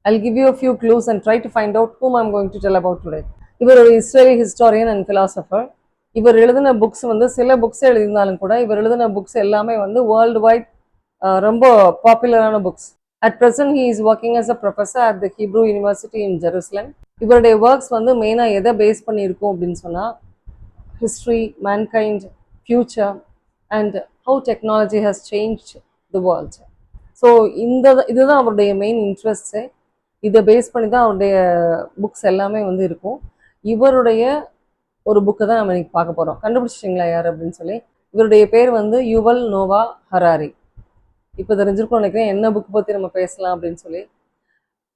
I'll give you a few clues and try to find out whom I'm going to tell about today. இவர் ஒரு Israeli historian and philosopher. இவர் எழுதின books வந்து சில books எழுதியிருந்தாலும் கூட இவர் எழுதின புக்ஸ் எல்லாமே வந்து வேர்ல்டு வைட் ரொம்ப பாப்புலரான books. At present he is working as a professor at the Hebrew University in Jerusalem. இவருடைய ஒர்க்ஸ் வந்து மெயினாக எதை பேஸ் பண்ணியிருக்கும் அப்படின்னு சொன்னால் history, mankind, future and how technology has changed the world. So இதுதான் அவருடைய மெயின் இன்ட்ரெஸ்ட்டு. இதை பேஸ் பண்ணி தான் அவருடைய புக்ஸ் எல்லாமே வந்து இருக்கும். இவருடைய ஒரு புக்கை தான் நம்ம இன்னைக்கு பார்க்க போகிறோம். கண்டுபிடிச்சிட்டிங்களா யார் அப்படின்னு சொல்லி? இவருடைய பேர் வந்து யுவல் நோவா ஹராரி. இப்போ தெரிஞ்சிருக்கோம் நினைக்கிறேன் என்ன புக் பற்றி நம்ம பேசலாம் அப்படின்னு சொல்லி.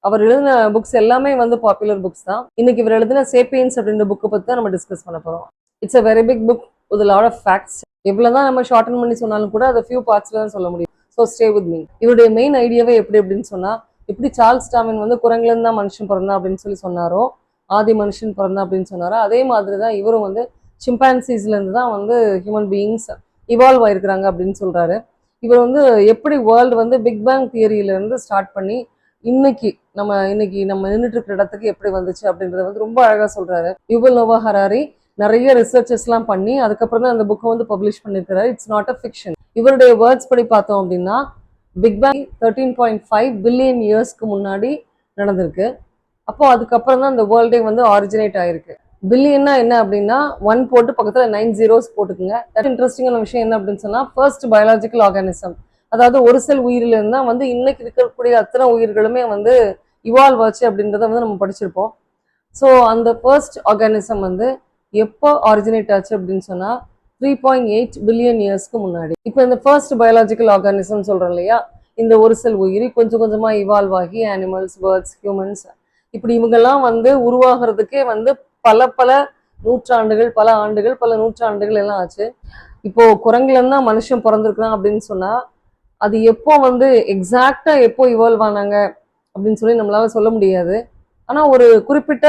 அவர் எழுதின புக்ஸ் எல்லாமே வந்து பாப்புலர் புக்ஸ் தான். இன்னைக்கு இவர் எழுதின சேப்பியன்ஸ் அப்படின்ற புக்கை பற்றி தான் நம்ம டிஸ்கஸ் பண்ண போகிறோம். It's a very big book with lot of facts. எவ்வளோ தான் நம்ம ஷார்டன் பண்ணி சொன்னாலும் கூட அதை ஃபியூ பார்ட்ஸில் தான் சொல்ல முடியும். So stay with me. இவருடைய மெயின் ஐடியாவே எப்படி அப்படின்னு சொன்னால், எப்படி சார்ல்ஸ் டார்வின் வந்து குரங்குலேருந்து தான் மனுஷன் பிறந்தா அப்படின்னு சொல்லி சொன்னாரோ, ஆதி மனுஷன் பிறந்தா அப்படின்னு சொன்னாரோ, அதே மாதிரி தான் இவரும் வந்து சிம்பான்சிஸ்லேருந்து தான் வந்து ஹியூமன் பீயிங்ஸ் இவால்வ் ஆயிருக்கிறாங்க அப்படின்னு சொல்கிறாரு. இவர் வந்து எப்படி வேர்ல்டு வந்து பிக் பேங் தியரியிலேருந்து ஸ்டார்ட் பண்ணி இன்னைக்கு நம்ம நின்றுட்டு இருக்கிற இடத்துக்கு எப்படி வந்துச்சு அப்படின்றத வந்து ரொம்ப அழகாக சொல்கிறாரு. யுவல் நோவா ஹராரி நிறைய ரிசர்ச்சஸ்லாம் பண்ணி அதுக்கப்புறம் தான் அந்த புக்கை வந்து பப்ளிஷ் பண்ணியிருக்கிறாரு. It's not a fiction. இவருடைய வேர்ட்ஸ் படி பார்த்தோம் அப்படின்னா பிக் பேங் 13.5 பில்லியன் இயர்ஸ்க்கு முன்னாடி நடந்திருக்கு. அப்போ அதுக்கப்புறம் தான் இந்த வேர்ல்டே வந்து ஆரிஜினேட் ஆயிருக்கு. பில்லியன்னா என்ன அப்படின்னா 1 போட்டு பக்கத்தில் 9 zeros போட்டுக்குங்க. இன்ட்ரெஸ்டிங்கான விஷயம் என்ன அப்படின்னு சொன்னால், ஃபர்ஸ்ட் பயாலஜிக்கல் ஆர்கானிசம், அதாவது ஒரு செல் உயிரிலிருந்து தான் வந்து இன்னைக்கு இருக்கக்கூடிய அத்தனை உயிர்களுமே வந்து இவால்வ் ஆச்சு அப்படின்றத வந்து நம்ம படிச்சிருப்போம். ஸோ அந்த ஃபர்ஸ்ட் ஆர்கானிசம் வந்து எப்போ ஆரிஜினேட் ஆச்சு அப்படின்னு சொன்னால் 3.8 பில்லியன் இயர்ஸ்க்கு முன்னாடி. இப்போ இந்த ஃபர்ஸ்ட் பயாலஜிக்கல் ஆர்கானிசம் சொல்கிறோம் இல்லையா, இந்த ஒரு செல் உயிரி கொஞ்சம் கொஞ்சமாக இவால்வ் ஆகி அனிமல்ஸ், பேர்ட்ஸ், ஹியூமன்ஸ் இப்படி இவங்கெல்லாம் வந்து உருவாகிறதுக்கே வந்து பல நூற்றாண்டுகள், பல ஆண்டுகள், பல நூற்றாண்டுகள் எல்லாம் ஆச்சு. இப்போ குரங்குலன்னு தான் மனுஷன் பிறந்திருக்கிறான் அப்படின்னு சொன்னா அது எப்போ வந்து எக்ஸாக்டா எப்போ இவால்வ் ஆனாங்க அப்படின்னு சொல்லி நம்மளால சொல்ல முடியாது. ஆனா ஒரு குறிப்பிட்ட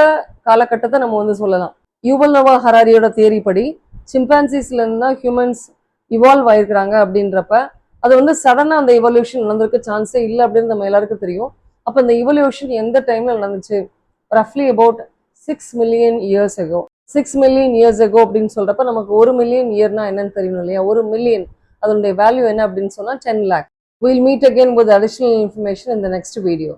காலகட்டத்தை நம்ம வந்து சொல்லலாம். யுவல் நோவா ஹராரியோட தியரி படி சிம்பான்சிஸ்ல இருந்து தான் ஹியூமன்ஸ் இவால்வ் ஆயிருக்கிறாங்க அப்படின்றப்ப அது வந்து சடனா அந்த இவல்யூஷன் நடந்திருக்க சான்ஸே இல்லை அப்படின்னு நம்ம எல்லாருக்கும் தெரியும். அப்போ இந்த இவல்யூஷன் எந்த டைம்ல நடந்துச்சு? ரஃப்லி about 6 million years ago. 6 million years ago அப்படின்னு சொல்றப்ப நமக்கு 1 million இயர்னா என்னன்னு தெரியணும் இல்லையா? 1 million அதனுடைய வேல்யூ என்ன அப்படின்னு சொன்னா 10 lakh. We'll meet again with additional information in the next video.